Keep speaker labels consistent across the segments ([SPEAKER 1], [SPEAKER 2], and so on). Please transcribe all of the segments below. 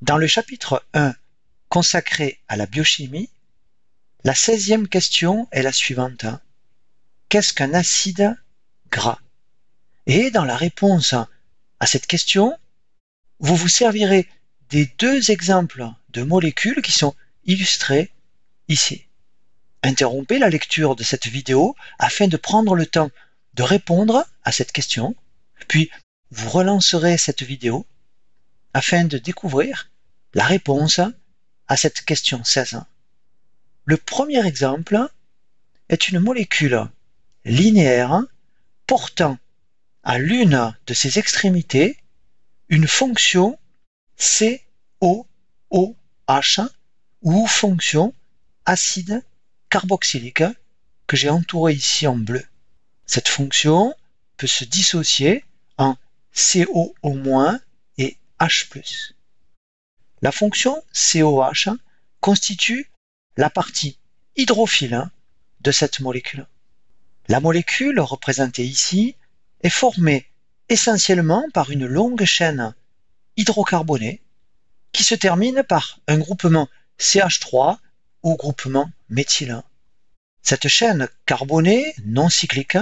[SPEAKER 1] Dans le chapitre 1 consacré à la biochimie, la 16e question est la suivante. Qu'est-ce qu'un acide gras? Et dans la réponse à cette question, vous vous servirez des deux exemples de molécules qui sont illustrés ici. Interrompez la lecture de cette vidéo afin de prendre le temps de répondre à cette question, puis vous relancerez cette vidéo afin de découvrir la réponse à cette question 16. Le premier exemple est une molécule linéaire portant à l'une de ses extrémités une fonction COOH ou fonction acide carboxylique que j'ai entourée ici en bleu. Cette fonction peut se dissocier en COO- et H+. La fonction COH constitue la partie hydrophile de cette molécule. La molécule représentée ici est formée essentiellement par une longue chaîne hydrocarbonée qui se termine par un groupement CH3 ou groupement méthyle. Cette chaîne carbonée non cyclique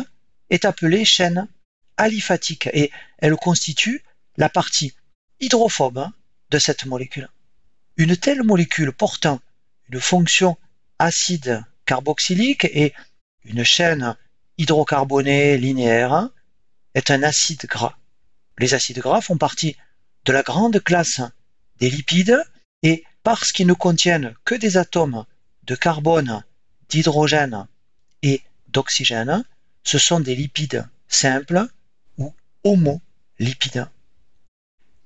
[SPEAKER 1] est appelée chaîne aliphatique et elle constitue la partie hydrophobe de cette molécule. Une telle molécule portant une fonction acide carboxylique et une chaîne hydrocarbonée linéaire est un acide gras. Les acides gras font partie de la grande classe des lipides et parce qu'ils ne contiennent que des atomes de carbone, d'hydrogène et d'oxygène, ce sont des lipides simples ou homolipides.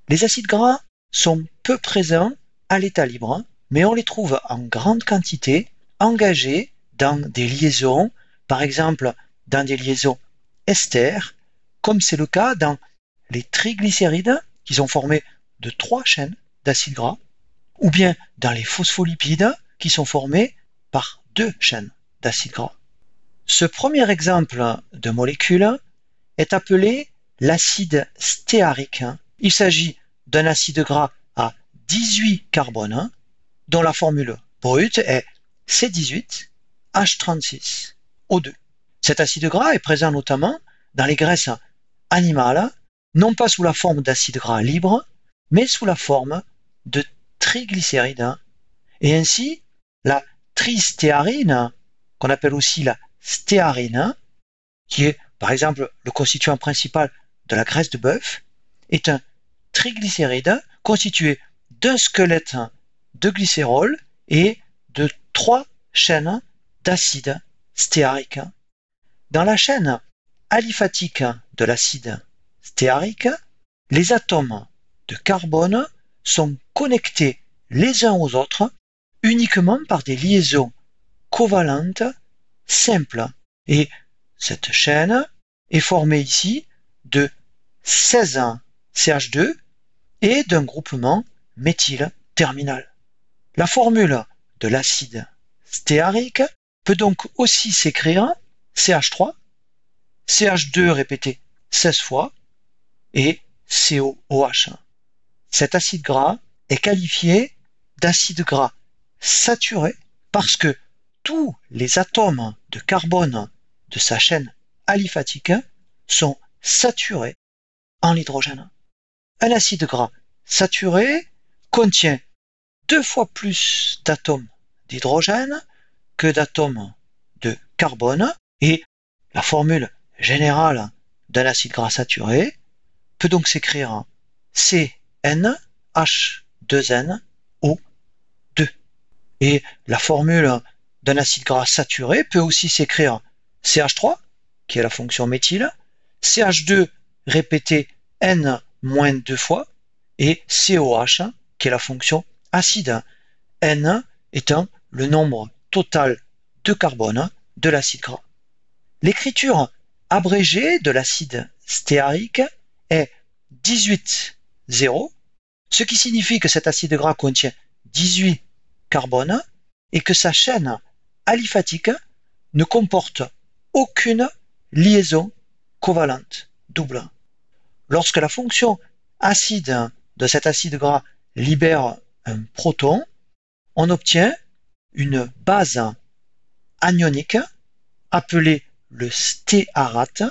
[SPEAKER 1] Les acides gras sont peu présents à l'état libre, mais on les trouve en grande quantité engagés dans des liaisons, par exemple dans des liaisons esters, comme c'est le cas dans les triglycérides qui sont formés de 3 chaînes d'acides gras, ou bien dans les phospholipides qui sont formés par 2 chaînes d'acides gras. Ce premier exemple de molécule est appelé l'acide stéarique. Il s'agit d'un acide gras à 18 carbones dont la formule brute est C18H36O2. Cet acide gras est présent notamment dans les graisses animales, non pas sous la forme d'acide gras libre, mais sous la forme de triglycérides. Et ainsi, la tristéarine, qu'on appelle aussi la stéarine, qui est par exemple le constituant principal de la graisse de bœuf, est un triglycéride constitué d'un squelette de glycérol et de 3 chaînes d'acide stéarique. Dans la chaîne aliphatique de l'acide stéarique, les atomes de carbone sont connectés les uns aux autres uniquement par des liaisons covalentes simples. Et cette chaîne est formée ici de 16 CH2 et d'un groupement méthyle terminal. La formule de l'acide stéarique peut donc aussi s'écrire CH3, CH2 répété 16 fois et COOH. Cet acide gras est qualifié d'acide gras saturé parce que tous les atomes de carbone de sa chaîne aliphatique sont saturés en hydrogène. Un acide gras saturé contient 2 fois plus d'atomes d'hydrogène que d'atomes de carbone et la formule générale d'un acide gras saturé peut donc s'écrire CnH2nO2. Et la formule d'un acide gras saturé peut aussi s'écrire CH3, qui est la fonction méthyle, CH2 répété N-2 fois, et COH, qui est la fonction acide, N étant le nombre total de carbone de l'acide gras. L'écriture abrégée de l'acide stéarique est 18,0, ce qui signifie que cet acide gras contient 18 carbones et que sa chaîne aliphatique ne comporte aucune liaison covalente double. Lorsque la fonction acide de cet acide gras libère un proton, on obtient une base anionique appelée le stéarate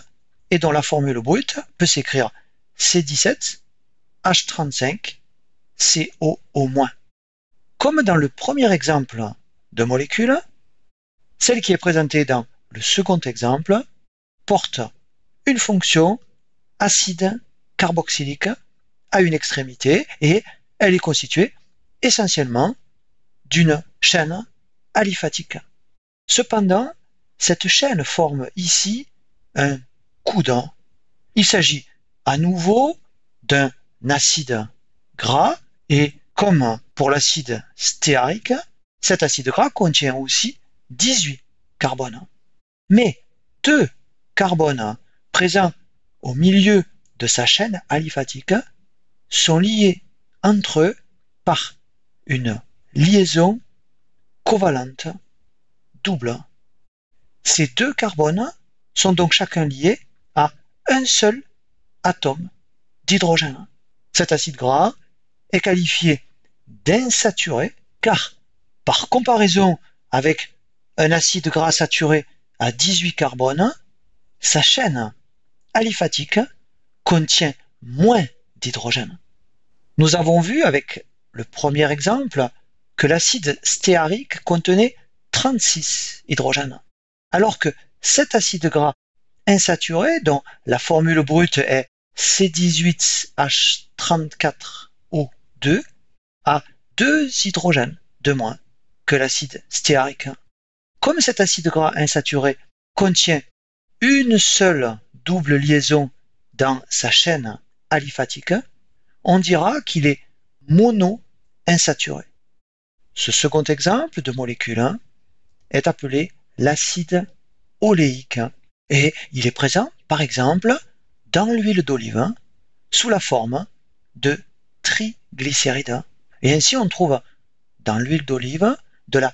[SPEAKER 1] et dont la formule brute peut s'écrire C17H35COO-. Comme dans le premier exemple de molécule, celle qui est présentée dans le second exemple porte une fonction acide carboxylique à une extrémité et elle est constituée essentiellement d'une chaîne aliphatique. Cependant, cette chaîne forme ici un coude. Il s'agit à nouveau d'un acide gras et comme pour l'acide stéarique, cet acide gras contient aussi 18 carbones. Mais 2 carbones présents au milieu de sa chaîne aliphatique sont liés entre eux par une liaison covalente double. Ces 2 carbones sont donc chacun liés à un seul atome d'hydrogène. Cet acide gras est qualifié d'insaturé car, par comparaison avec un acide gras saturé à 18 carbones, sa chaîne aliphatique contient moins d'hydrogène. Nous avons vu avec le premier exemple que l'acide stéarique contenait 36 hydrogènes, alors que cet acide gras insaturé, dont la formule brute est C18H34O2, a 2 hydrogènes de moins que l'acide stéarique. Comme cet acide gras insaturé contient une seule double liaison dans sa chaîne aliphatique, on dira qu'il est mono-insaturé. Ce second exemple de molécule est appelé l'acide oléique et il est présent, par exemple, dans l'huile d'olive sous la forme de triglycérides. Et ainsi, on trouve dans l'huile d'olive de la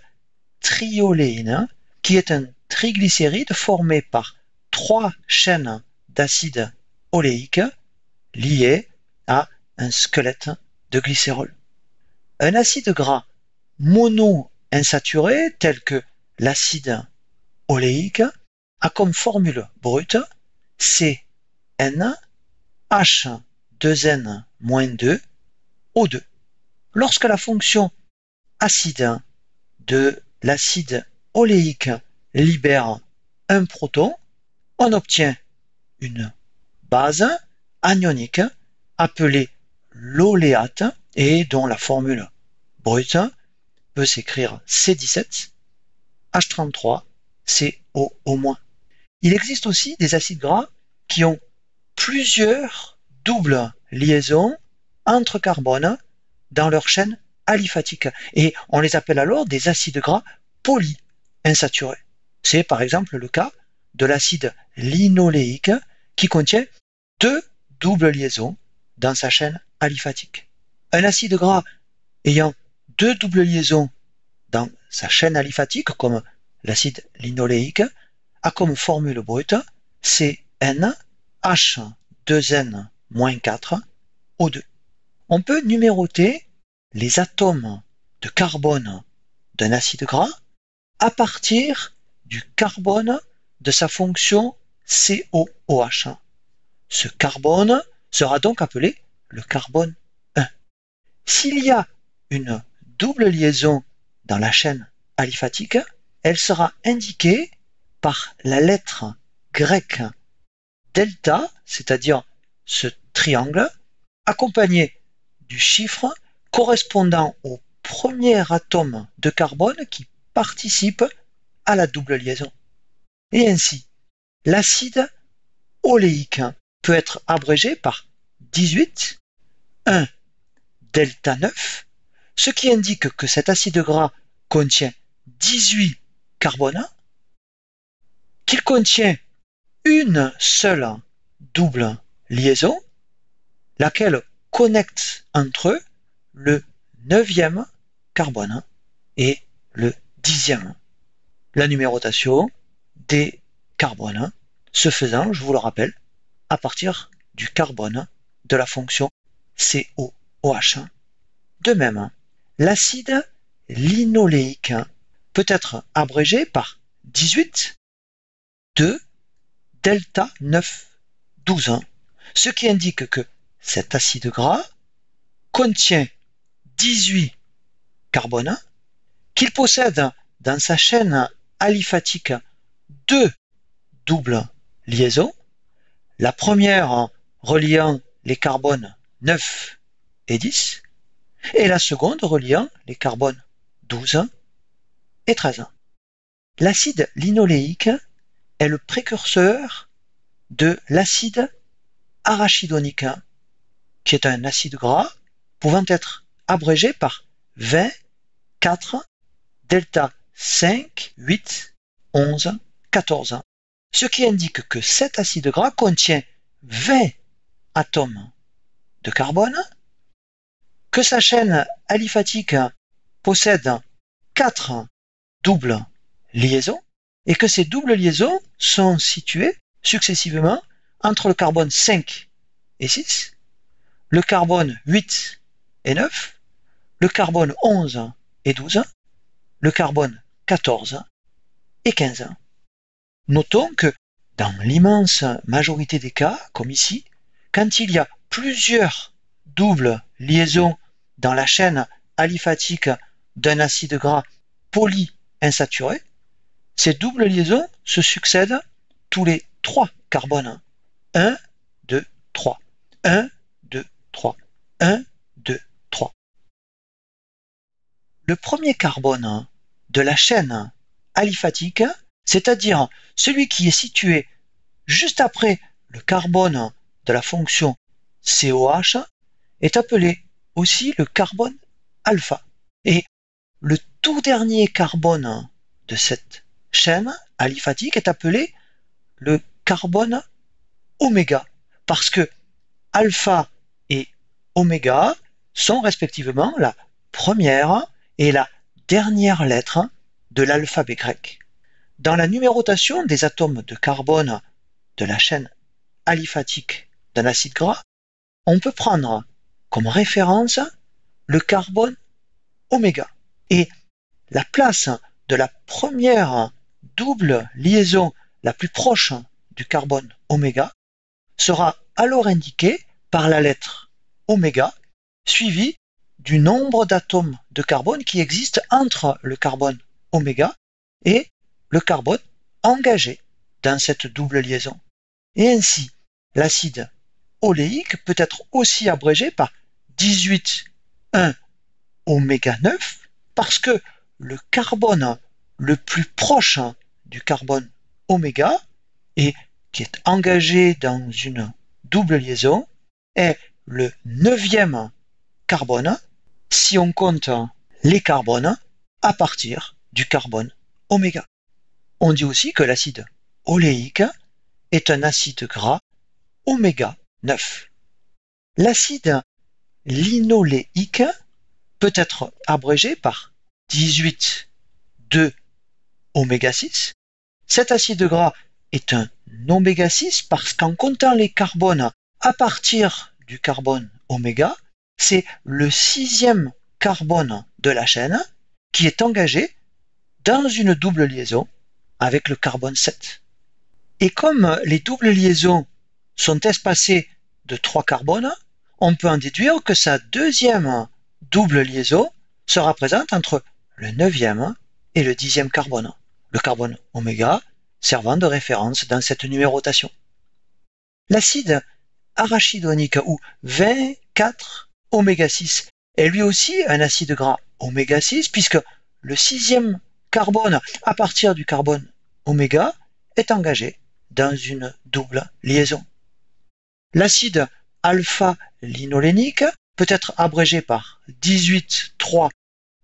[SPEAKER 1] trioléine, qui est un triglycéride formé par 3 chaînes d'acide oléique liées à un squelette de glycérol. Un acide gras mono-insaturé, tel que l'acide oléique, a comme formule brute CnH2n-2O2. Lorsque la fonction acide de l'acide oléique libère un proton, on obtient une base anionique appelée l'oléate et dont la formule brute peut s'écrire C17H33COO-. Il existe aussi des acides gras qui ont plusieurs doubles liaisons entre carbones dans leur chaîne aliphatique et on les appelle alors des acides gras polyinsaturés. C'est par exemple le cas de l'acide linoléique qui contient 2 doubles liaisons dans sa chaîne aliphatique. Un acide gras ayant 2 doubles liaisons dans sa chaîne aliphatique, comme l'acide linoléique, a comme formule brute CnH2n-4O2. On peut numéroter les atomes de carbone d'un acide gras à partir du carbone de sa fonction COOH. Ce carbone sera donc appelé le carbone 1. S'il y a une double liaison dans la chaîne aliphatique, elle sera indiquée par la lettre grecque delta, c'est-à-dire ce triangle, accompagné du chiffre correspondant au premier atome de carbone qui participe à la double liaison. Et ainsi, l'acide oléique peut être abrégé par 18, 1 delta 9, ce qui indique que cet acide gras contient 18 carbones, qu'il contient une seule double liaison, laquelle connecte entre eux le 9e carbone et le 10e. La numérotation des carbones se faisant, je vous le rappelle, à partir du carbone de la fonction COOH. De même, L'acide linoléique peut être abrégé par 18, 2, delta 9, 12, ce qui indique que cet acide gras contient 18 carbones, qu'il possède dans sa chaîne aliphatique 2 doubles liaisons, la première reliant les carbones 9 et 10, et la seconde reliant les carbones 12 et 13. L'acide linoléique est le précurseur de l'acide arachidonique, qui est un acide gras pouvant être abrégé par 20, 4, delta 5, 8, 11, 14, ce qui indique que cet acide gras contient 20 atomes de carbone, que sa chaîne aliphatique possède 4 doubles liaisons et que ces doubles liaisons sont situées successivement entre le carbone 5 et 6, le carbone 8 et 9, le carbone 11 et 12, le carbone 14 et 15. Notons que dans l'immense majorité des cas, comme ici, quand il y a plusieurs doubles liaisons dans la chaîne aliphatique d'un acide gras polyinsaturé, ces doubles liaisons se succèdent tous les 3 carbones. 1, 2, 3. 1, 2, 3. 1, 2, 3. Le premier carbone de la chaîne aliphatique, c'est-à-dire celui qui est situé juste après le carbone de la fonction COH, est appelé aussi le carbone alpha. Et le tout dernier carbone de cette chaîne aliphatique est appelé le carbone oméga, parce que alpha et oméga sont respectivement la première et la dernière lettre de l'alphabet grec. Dans la numérotation des atomes de carbone de la chaîne aliphatique d'un acide gras, on peut prendre comme référence le carbone oméga. Et la place de la première double liaison la plus proche du carbone oméga sera alors indiquée par la lettre oméga, suivie du nombre d'atomes de carbone qui existent entre le carbone oméga et le carbone engagé dans cette double liaison. Et ainsi, l'acide oléique peut être aussi abrégé par 18, 1 oméga 9, parce que le carbone le plus proche du carbone oméga et qui est engagé dans une double liaison est le 9e carbone si on compte les carbones à partir du carbone oméga. On dit aussi que l'acide oléique est un acide gras oméga 9. L'acide linoléique peut être abrégé par 18, 2 oméga 6. Cet acide gras est un oméga 6 parce qu'en comptant les carbones à partir du carbone oméga, c'est le 6e carbone de la chaîne qui est engagé dans une double liaison avec le carbone 7. Et comme les doubles liaisons sont espacées de 3 carbones, on peut en déduire que sa deuxième double liaison sera présente entre le 9e et le 10e carbone, le carbone oméga servant de référence dans cette numérotation. L'acide arachidonique ou 24 oméga 6 est lui aussi un acide gras oméga 6 puisque le 6e carbone à partir du carbone oméga est engagé dans une double liaison. L'acide alpha-linolénique peut être abrégé par 18, 3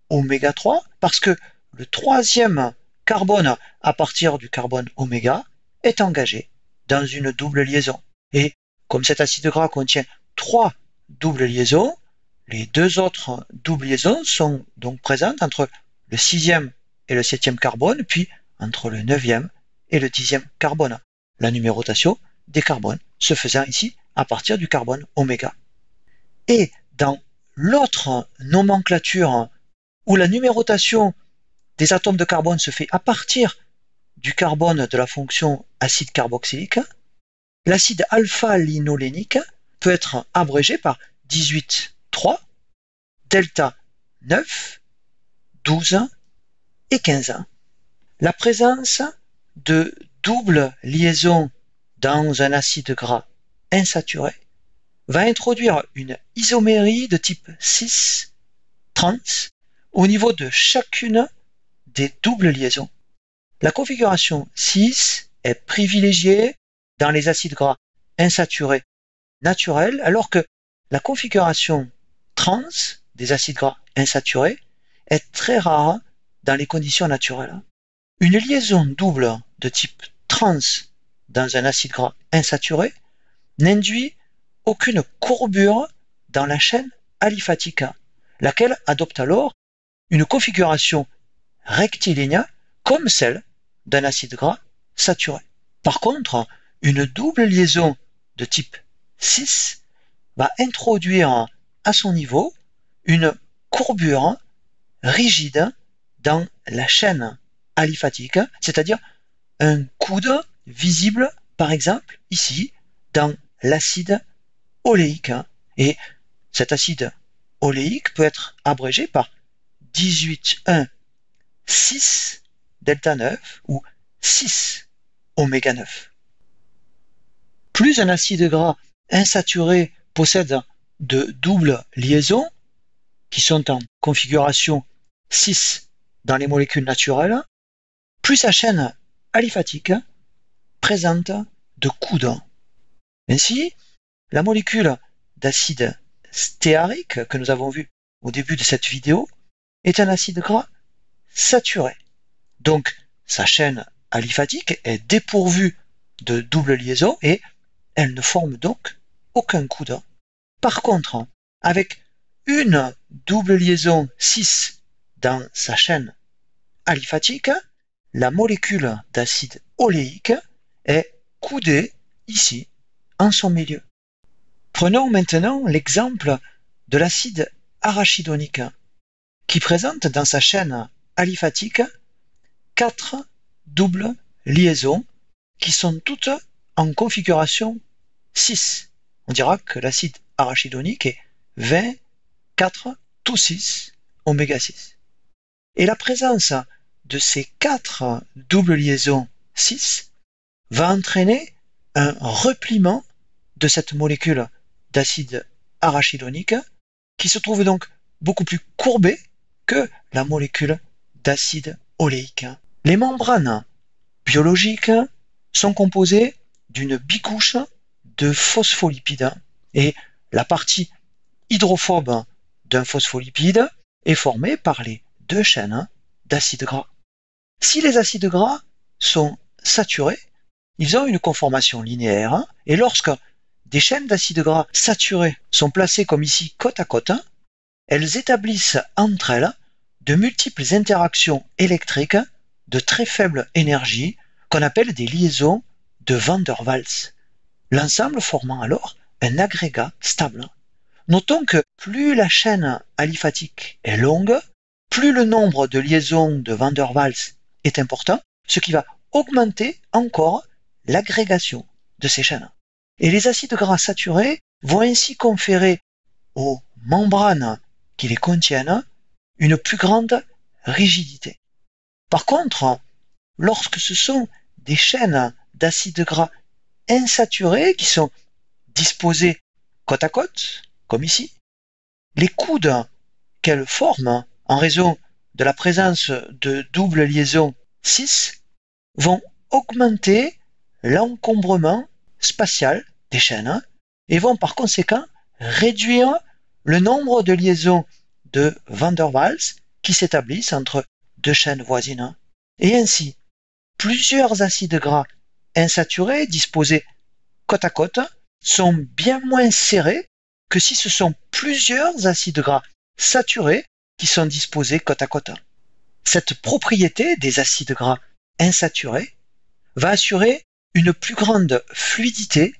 [SPEAKER 1] oméga 3 parce que le 3e carbone à partir du carbone oméga est engagé dans une double liaison. Et comme cet acide gras contient 3 doubles liaisons, les 2 autres doubles liaisons sont donc présentes entre le 6e et le 7e carbone, puis entre le 9e et le 10e carbone. La numérotation des carbones se faisant ici à partir du carbone oméga. Et dans l'autre nomenclature où la numérotation des atomes de carbone se fait à partir du carbone de la fonction acide carboxylique, l'acide alpha-linolénique peut être abrégé par 18,3, delta 9, 12 et 15. La présence de double liaison dans un acide gras insaturé va introduire une isomérie de type 6 trans au niveau de chacune des doubles liaisons. La configuration 6 est privilégiée dans les acides gras insaturés naturels, alors que la configuration trans des acides gras insaturés est très rare dans les conditions naturelles. Une liaison double de type trans dans un acide gras insaturé n'induit aucune courbure dans la chaîne aliphatique, laquelle adopte alors une configuration rectiligne comme celle d'un acide gras saturé. Par contre, une double liaison de type 6 va introduire à son niveau une courbure rigide dans la chaîne aliphatique, c'est-à-dire un coude visible, par exemple, ici, dans l'acide oléique. Et cet acide oléique peut être abrégé par 18,1,6 delta 9 ou 6 oméga 9. Plus un acide gras insaturé possède de doubles liaisons, qui sont en configuration 6 dans les molécules naturelles, plus sa chaîne aliphatique présente de coudes. Ainsi, la molécule d'acide stéarique que nous avons vu au début de cette vidéo est un acide gras saturé. Donc, sa chaîne aliphatique est dépourvue de double liaison et elle ne forme donc aucun coude. Par contre, avec une double liaison 6 dans sa chaîne aliphatique, la molécule d'acide oléique est coudée ici, en son milieu. Prenons maintenant l'exemple de l'acide arachidonique, qui présente dans sa chaîne aliphatique 4 doubles liaisons qui sont toutes en configuration 6. On dira que l'acide arachidonique est 20, 4, tout 6, oméga 6. Et la présence de ces 4 doubles liaisons 6 va entraîner un repliement de cette molécule d'acide arachidonique qui se trouve donc beaucoup plus courbée que la molécule d'acide oléique. Les membranes biologiques sont composées d'une bicouche de phospholipides et la partie hydrophobe d'un phospholipide est formée par les deux chaînes d'acides gras. Si les acides gras sont saturés, ils ont une conformation linéaire et lorsque des chaînes d'acides gras saturés sont placées comme ici côte à côte, elles établissent entre elles de multiples interactions électriques de très faible énergie qu'on appelle des liaisons de Van der Waals, l'ensemble formant alors un agrégat stable. Notons que plus la chaîne aliphatique est longue, plus le nombre de liaisons de Van der Waals est important, ce qui va augmenter encore l'agrégation de ces chaînes. Et les acides gras saturés vont ainsi conférer aux membranes qui les contiennent une plus grande rigidité. Par contre, lorsque ce sont des chaînes d'acides gras insaturés qui sont disposées côte à côte, comme ici, les coudes qu'elles forment en raison de la présence de double liaison 6 vont augmenter l'encombrement spatial des chaînes et vont par conséquent réduire le nombre de liaisons de Van der Waals qui s'établissent entre deux chaînes voisines. Et ainsi, plusieurs acides gras insaturés disposés côte à côte sont bien moins serrés que si ce sont plusieurs acides gras saturés qui sont disposés côte à côte. Cette propriété des acides gras insaturés va assurer une plus grande fluidité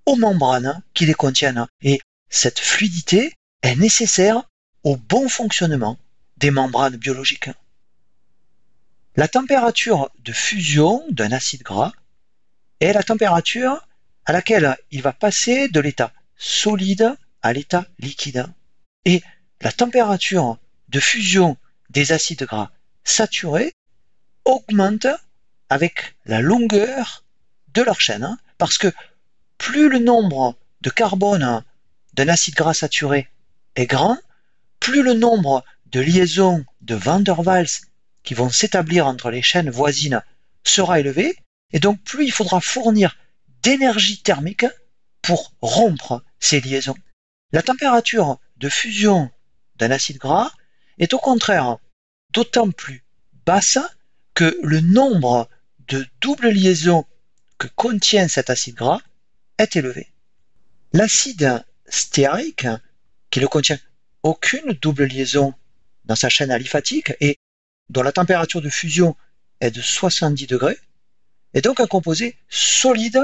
[SPEAKER 1] aux membranes qui les contiennent. Et cette fluidité est nécessaire au bon fonctionnement des membranes biologiques. La température de fusion d'un acide gras est la température à laquelle il va passer de l'état solide à l'état liquide. Et la température de fusion des acides gras saturés augmente avec la longueur de leur chaîne, parce que plus le nombre de carbone d'un acide gras saturé est grand, plus le nombre de liaisons de Van der Waals qui vont s'établir entre les chaînes voisines sera élevé, et donc plus il faudra fournir d'énergie thermique pour rompre ces liaisons. La température de fusion d'un acide gras est au contraire d'autant plus basse que le nombre de doubles liaisons que contient cet acide gras est élevé. L'acide stéarique, qui ne contient aucune double liaison dans sa chaîne aliphatique et dont la température de fusion est de 70 degrés, est donc un composé solide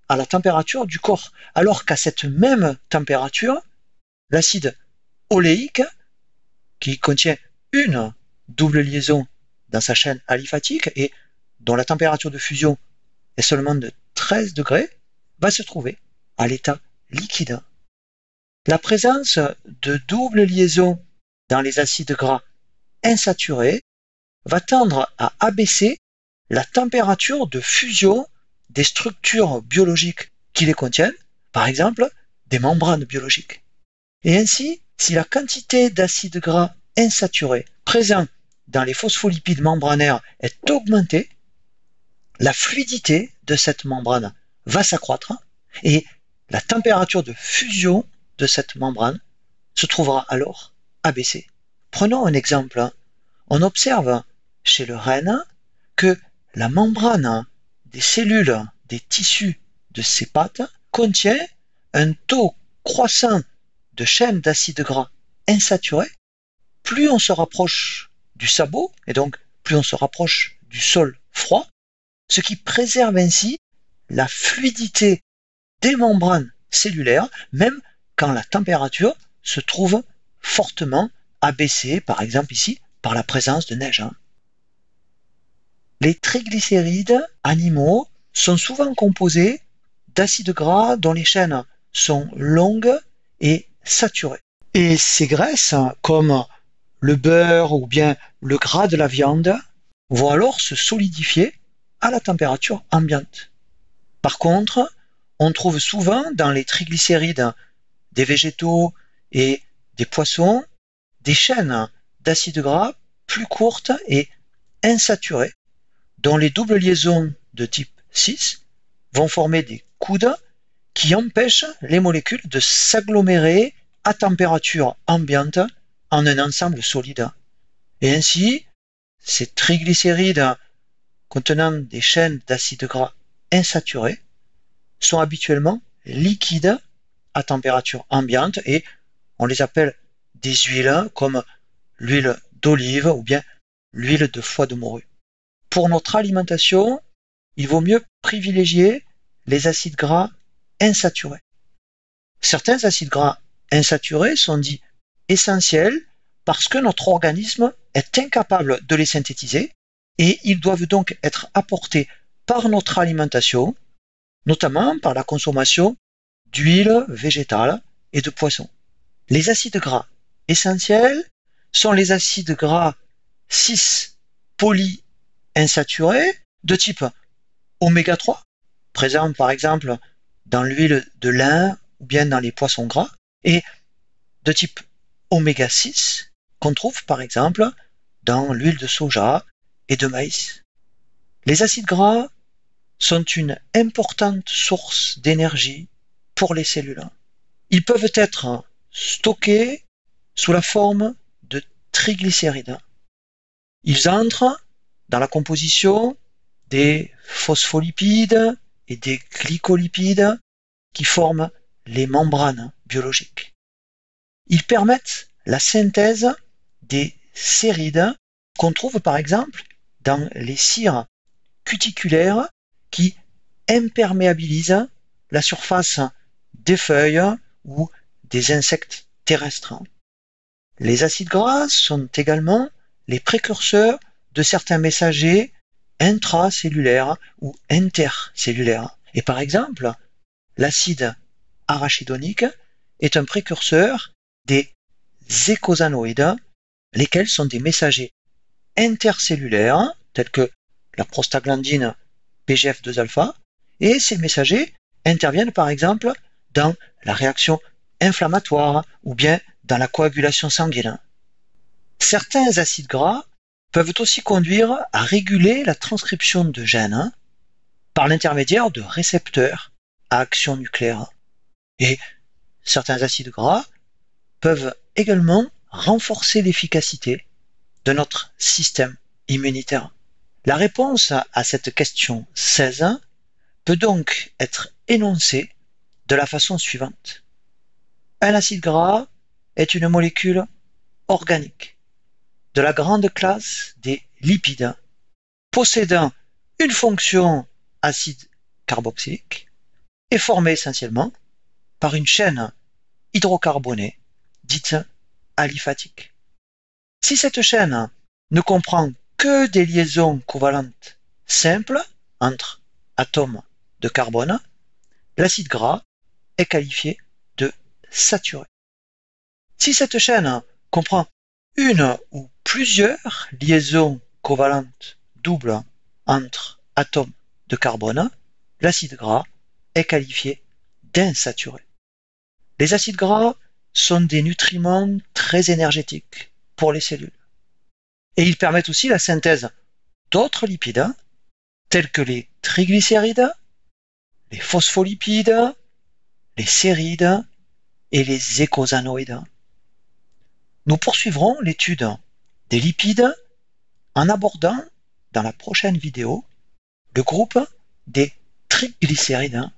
[SPEAKER 1] à la température du corps, alors qu'à cette même température, l'acide oléique, qui contient une double liaison dans sa chaîne aliphatique et dont la température de fusion est seulement de 13 degrés, va se trouver à l'état liquide. La présence de doubles liaisons dans les acides gras insaturés va tendre à abaisser la température de fusion des structures biologiques qui les contiennent, par exemple des membranes biologiques. Et ainsi, si la quantité d'acides gras insaturés présents dans les phospholipides membranaires est augmentée, la fluidité de cette membrane va s'accroître et la température de fusion de cette membrane se trouvera alors abaissée. Prenons un exemple. On observe chez le renne que la membrane des cellules des tissus de ses pattes contient un taux croissant de chaînes d'acides gras insaturés. Plus on se rapproche du sabot, et donc plus on se rapproche du sol froid, ce qui préserve ainsi la fluidité des membranes cellulaires, même quand la température se trouve fortement abaissée, par exemple ici, par la présence de neige. Les triglycérides animaux sont souvent composés d'acides gras dont les chaînes sont longues et saturées. Et ces graisses, comme le beurre ou bien le gras de la viande, vont alors se solidifier à la température ambiante. Par contre, on trouve souvent dans les triglycérides des végétaux et des poissons des chaînes d'acides gras plus courtes et insaturées, dont les doubles liaisons de type 6 vont former des coudes qui empêchent les molécules de s'agglomérer à température ambiante en un ensemble solide. Et ainsi, ces triglycérides contenant des chaînes d'acides gras insaturés sont habituellement liquides à température ambiante et on les appelle des huiles comme l'huile d'olive ou bien l'huile de foie de morue. Pour notre alimentation, il vaut mieux privilégier les acides gras insaturés. Certains acides gras insaturés sont dits essentiels parce que notre organisme est incapable de les synthétiser et ils doivent donc être apportés par notre alimentation, notamment par la consommation d'huile végétale et de poissons. Les acides gras essentiels sont les acides gras 6 polyinsaturés de type oméga 3, présents par exemple dans l'huile de lin ou bien dans les poissons gras, et de type oméga 6 qu'on trouve par exemple dans l'huile de soja et de maïs. Les acides gras sont une importante source d'énergie pour les cellules. Ils peuvent être stockés sous la forme de triglycérides. Ils entrent dans la composition des phospholipides et des glycolipides qui forment les membranes biologiques. Ils permettent la synthèse des sérides qu'on trouve par exemple dans les cires cuticulaires qui imperméabilisent la surface des feuilles ou des insectes terrestres. Les acides gras sont également les précurseurs de certains messagers intracellulaires ou intercellulaires. Et par exemple, l'acide arachidonique est un précurseur des eicosanoïdes, lesquels sont des messagers intercellulaires, tels que la prostaglandine PGF2-alpha, et ces messagers interviennent par exemple dans la réaction inflammatoire ou bien dans la coagulation sanguine. Certains acides gras peuvent aussi conduire à réguler la transcription de gènes par l'intermédiaire de récepteurs à action nucléaire. Et certains acides gras peuvent également renforcer l'efficacité de notre système immunitaire. La réponse à cette question 16 peut donc être énoncée de la façon suivante. Un acide gras est une molécule organique de la grande classe des lipides, possédant une fonction acide carboxylique et formée essentiellement par une chaîne hydrocarbonée dite aliphatique. Si cette chaîne ne comprend que des liaisons covalentes simples entre atomes de carbone, l'acide gras est qualifié de saturé. Si cette chaîne comprend une ou plusieurs liaisons covalentes doubles entre atomes de carbone, l'acide gras est qualifié d'insaturé. Les acides gras sont des nutriments très énergétiques pour les cellules. Et ils permettent aussi la synthèse d'autres lipides, tels que les triglycérides, les phospholipides, les sérides et les eicosanoïdes. Nous poursuivrons l'étude des lipides en abordant dans la prochaine vidéo le groupe des triglycérides.